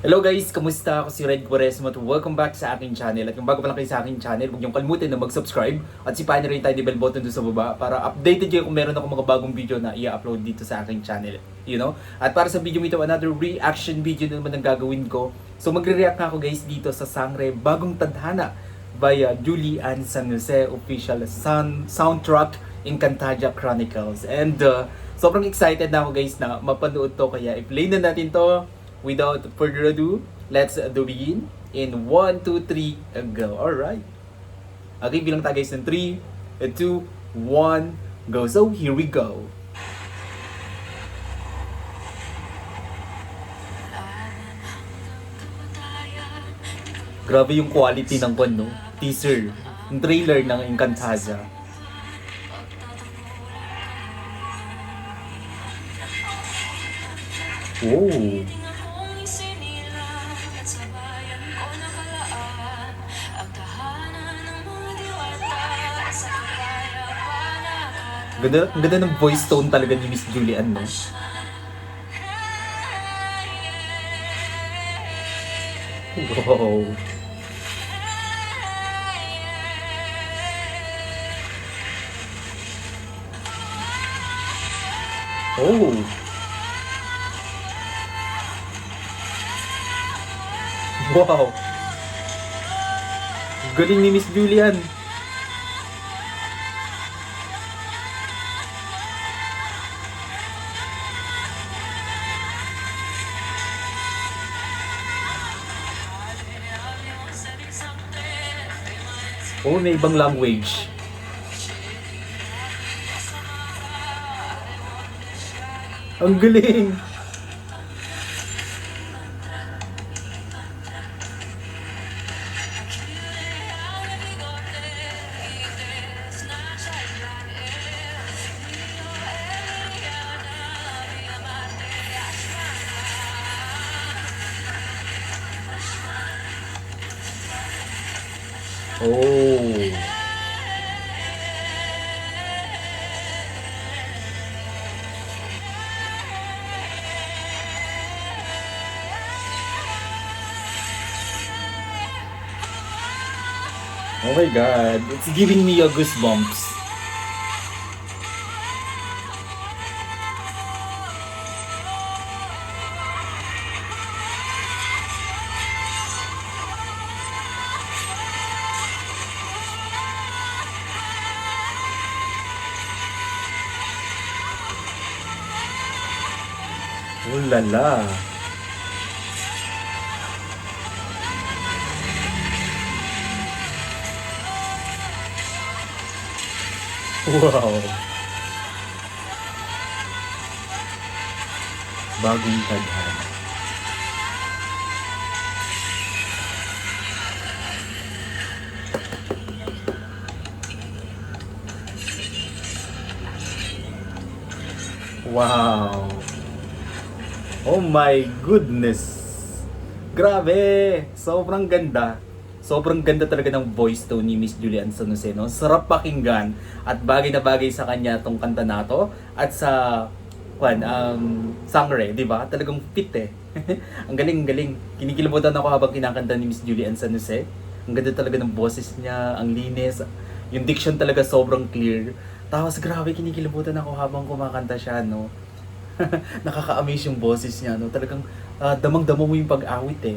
Hello guys, kamusta? Ako si Red Quaresma at welcome back sa aking channel. At kung bago pa lang kayo sa aking channel, huwag niyong kalimutan na mag-subscribe at sipahin na rin tayo bell button doon sa baba para updated kayo kung meron ako mga bagong video na i-upload dito sa aking channel. At para sa video ito, another reaction video na naman ang gagawin ko. So magre-react na ako guys dito sa Sangre Bagong Tadhana via Julian San Jose official soundtrack Encantadia Chronicles. And sobrang excited na ako guys na mapanood to, kaya i-play na natin to. Without further ado, let's begin. In 1, 2, 3, go. Alright. Okay, bilang tayo guys ng 3, 2, 1, go. So, here we go. Grabe yung quality ng teaser, yung trailer ng Encantadia. Oh. Ang ganda ng voice tone talaga ni Miss Julian, no? Wow. Oh. Wow. Galing ni Miss Julian. Oh, may ibang language. Ang galing. Oh. Oh my god, it's giving me a goosebumps. Oh la la. Wow. Bagong tadhana. Wow. Oh my goodness. Grabe. Sobrang ganda. Sobrang ganda talaga ng voice tone ni Miss Julian San Jose, no? Sarap pakinggan at bagay na bagay sa kanya tong kanta na to at sa Sangre, di ba? Talagang fit eh. Ang galing, ang galing. Kinikilabutan ako habang kinakanta ni Miss Julian San Jose. Ang ganda talaga ng boses niya, ang linis. Yung diction talaga sobrang clear. Tapos grabe, kinikilabutan ako habang kumakanta siya, no? Nakaka-amaze yung boses niya, no? Talagang damang-damo mo yung pag-awit eh.